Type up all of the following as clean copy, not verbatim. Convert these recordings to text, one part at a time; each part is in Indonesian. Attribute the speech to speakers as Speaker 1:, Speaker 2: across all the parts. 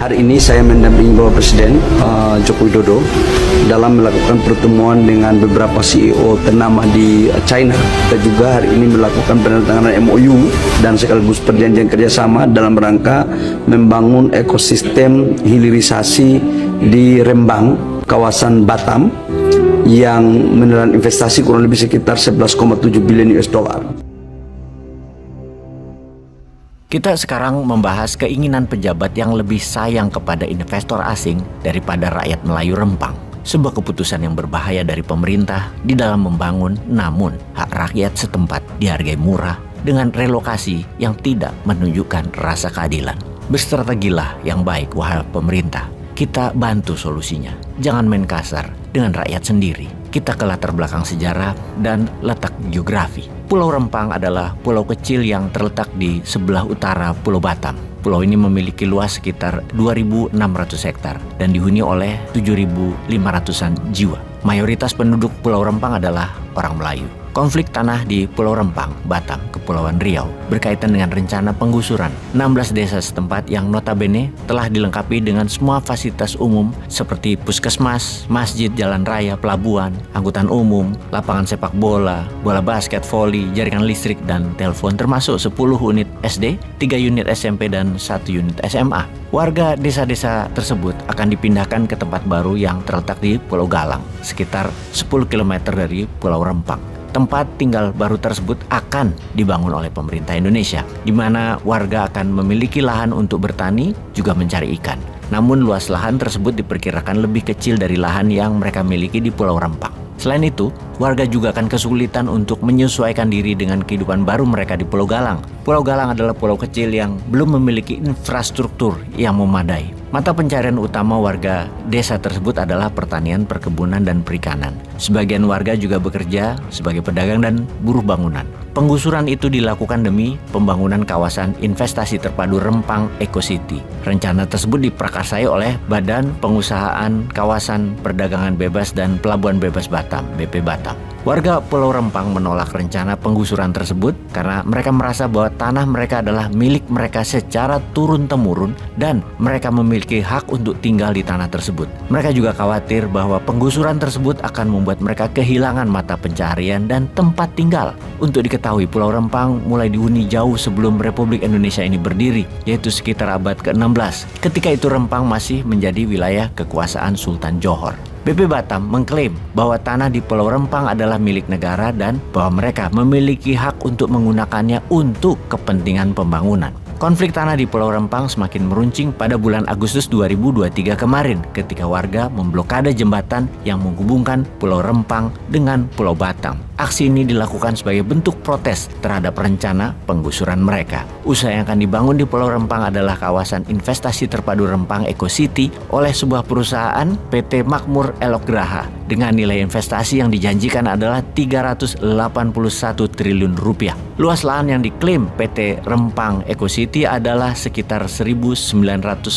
Speaker 1: Hari ini saya mendampingi Bapak Presiden Joko Widodo dalam melakukan pertemuan dengan beberapa CEO ternama di China. Kita juga hari ini melakukan penandatanganan MOU dan sekaligus perjanjian kerjasama dalam rangka membangun ekosistem hilirisasi di Rembang, kawasan Batam, yang menelan investasi kurang lebih sekitar 11,7 billion US dollar.
Speaker 2: Kita sekarang membahas keinginan pejabat yang lebih sayang kepada investor asing daripada rakyat Melayu Rempang. Sebuah keputusan yang berbahaya dari pemerintah di dalam membangun, namun hak rakyat setempat dihargai murah dengan relokasi yang tidak menunjukkan rasa keadilan. Berstrategilah yang baik, wahai pemerintah. Kita bantu solusinya. Jangan main kasar dengan rakyat sendiri. Kita ke latar belakang sejarah dan letak geografi. Pulau Rempang adalah pulau kecil yang terletak di sebelah utara Pulau Batam. Pulau ini memiliki luas sekitar 2.600 hektar dan dihuni oleh 7.500-an jiwa. Mayoritas penduduk Pulau Rempang adalah orang Melayu. Konflik tanah di Pulau Rempang, Batam, Kepulauan Riau berkaitan dengan rencana penggusuran 16 desa setempat yang notabene telah dilengkapi dengan semua fasilitas umum seperti puskesmas, masjid, jalan raya, pelabuhan, angkutan umum, lapangan sepak bola, bola basket, voli, jaringan listrik, dan telepon, termasuk 10 unit SD, 3 unit SMP, dan 1 unit SMA. Warga desa-desa tersebut akan dipindahkan ke tempat baru yang terletak di Pulau Galang, sekitar 10 km dari Pulau Rempang. Tempat tinggal baru tersebut akan dibangun oleh pemerintah Indonesia, di mana warga akan memiliki lahan untuk bertani, juga mencari ikan. Namun luas lahan tersebut diperkirakan lebih kecil dari lahan yang mereka miliki di Pulau Rempang. Selain itu, warga juga akan kesulitan untuk menyesuaikan diri dengan kehidupan baru mereka di Pulau Galang. Pulau Galang adalah pulau kecil yang belum memiliki infrastruktur yang memadai. Mata pencarian utama warga desa tersebut adalah pertanian, perkebunan, dan perikanan. Sebagian warga juga bekerja sebagai pedagang dan buruh bangunan. Penggusuran itu dilakukan demi pembangunan kawasan investasi terpadu Rempang Eco City. Rencana tersebut diprakarsai oleh Badan Pengusahaan Kawasan Perdagangan Bebas dan Pelabuhan Bebas Batam, BP Batam. Warga Pulau Rempang menolak rencana penggusuran tersebut karena mereka merasa bahwa tanah mereka adalah milik mereka secara turun-temurun dan mereka memiliki hak untuk tinggal di tanah tersebut. Mereka juga khawatir bahwa penggusuran tersebut akan membuat mereka kehilangan mata pencaharian dan tempat tinggal. Untuk diketahui, Pulau Rempang mulai dihuni jauh sebelum Republik Indonesia ini berdiri, yaitu sekitar abad ke-16. Ketika itu Rempang masih menjadi wilayah kekuasaan Sultan Johor. BP Batam mengklaim bahwa tanah di Pulau Rempang adalah milik negara dan bahwa mereka memiliki hak untuk menggunakannya untuk kepentingan pembangunan. Konflik tanah di Pulau Rempang semakin meruncing pada bulan Agustus 2023 kemarin ketika warga memblokade jembatan yang menghubungkan Pulau Rempang dengan Pulau Batam. Aksi ini dilakukan sebagai bentuk protes terhadap rencana penggusuran mereka. Usaha yang akan dibangun di Pulau Rempang adalah kawasan investasi terpadu Rempang Eco City oleh sebuah perusahaan PT Makmur Elok Graha dengan nilai investasi yang dijanjikan adalah 381 triliun rupiah. Luas lahan yang diklaim PT Rempang Eco City adalah sekitar 1.990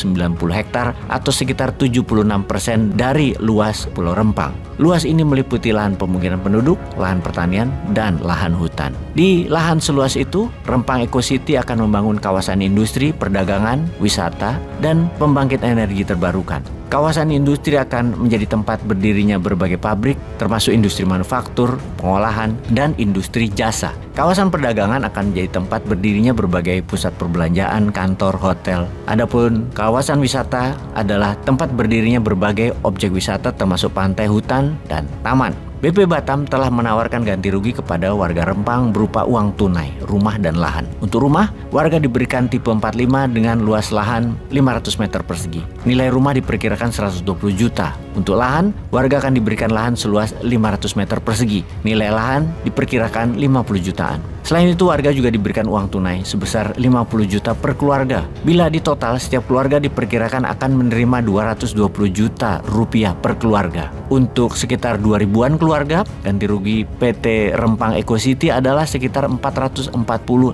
Speaker 2: hektar atau sekitar 76% dari luas Pulau Rempang. Luas ini meliputi lahan pemukiman penduduk, lahan pertanian, dan lahan hutan. Di lahan seluas itu, Rempang Eco City akan membangun kawasan industri, perdagangan, wisata, dan pembangkit energi terbarukan. Kawasan industri akan menjadi tempat berdirinya berbagai pabrik, termasuk industri manufaktur, pengolahan, dan industri jasa. Kawasan perdagangan akan menjadi tempat berdirinya berbagai pusat perbelanjaan, kantor, hotel. Adapun kawasan wisata adalah tempat berdirinya berbagai objek wisata termasuk pantai, hutan, dan taman. BP Batam telah menawarkan ganti rugi kepada warga Rempang berupa uang tunai, rumah, dan lahan. Untuk rumah, warga diberikan tipe 45 dengan luas lahan 500 meter persegi. Nilai rumah diperkirakan 120 juta. Untuk lahan, warga akan diberikan lahan seluas 500 meter persegi. Nilai lahan diperkirakan 50 jutaan. Selain itu, warga juga diberikan uang tunai sebesar 50 juta per keluarga. Bila di total, setiap keluarga diperkirakan akan menerima 220 juta rupiah per keluarga. Untuk sekitar 2.000-an keluarga, ganti rugi PT Rempang Eco City adalah sekitar 440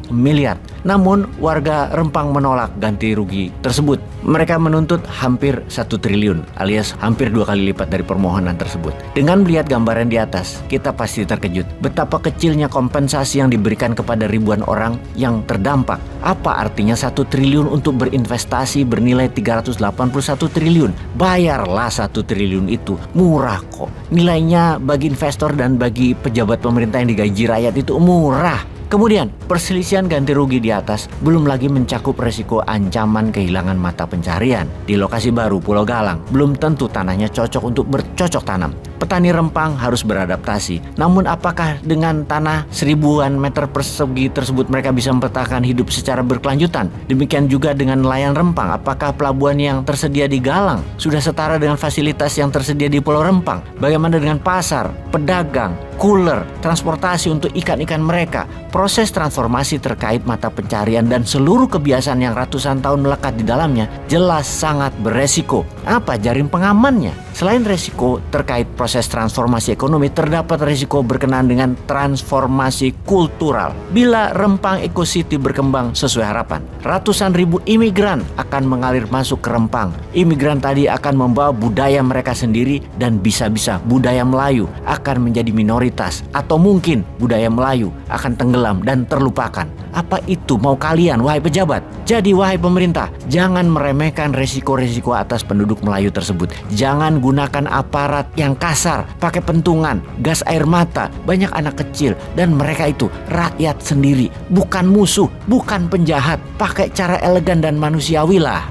Speaker 2: miliar. Namun, warga Rempang menolak ganti rugi tersebut. Mereka menuntut hampir 1 triliun alias hampir 2 kali lipat dari permohonan tersebut. Dengan melihat gambaran di atas, kita pasti terkejut betapa kecilnya kompensasi yang diberikan dibagikan kepada ribuan orang yang terdampak. Apa artinya 1 triliun untuk berinvestasi bernilai 381 triliun? Bayarlah 1 triliun itu, murah kok. Nilainya bagi investor dan bagi pejabat pemerintah yang digaji rakyat itu murah. Kemudian, perselisihan ganti rugi di atas belum lagi mencakup resiko ancaman kehilangan mata pencarian. Di lokasi baru Pulau Galang, belum tentu tanahnya cocok untuk bercocok tanam. Petani rempang harus beradaptasi. Namun apakah dengan tanah 1000-an meter persegi tersebut mereka bisa mempertahankan hidup secara berkelanjutan? Demikian juga dengan nelayan rempang. Apakah pelabuhan yang tersedia di Galang sudah setara dengan fasilitas yang tersedia di Pulau Rempang? Bagaimana dengan pasar, pedagang, cooler, transportasi untuk ikan-ikan mereka? Proses transformasi terkait mata pencarian dan seluruh kebiasaan yang ratusan tahun melekat di dalamnya jelas sangat beresiko. Apa jaring pengamannya? Selain resiko terkait proses transformasi ekonomi, terdapat resiko berkenaan dengan transformasi kultural. Bila Rempang Eco City berkembang sesuai harapan, ratusan ribu imigran akan mengalir masuk ke Rempang. Imigran tadi akan membawa budaya mereka sendiri dan bisa-bisa budaya Melayu akan menjadi minoritas, atau mungkin budaya Melayu akan tenggelam dan terlupakan. Apa itu mau kalian, wahai pejabat? Jadi wahai pemerintah, jangan meremehkan resiko-resiko atas penduduk Melayu tersebut. Jangan gunakan aparat yang kasar, pakai pentungan, gas air mata, banyak anak kecil, dan mereka itu rakyat sendiri, bukan musuh, bukan penjahat. Pakai cara elegan dan manusiawi lah.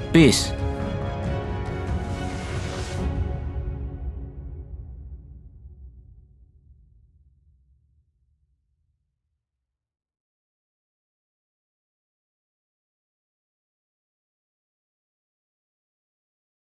Speaker 2: Peace.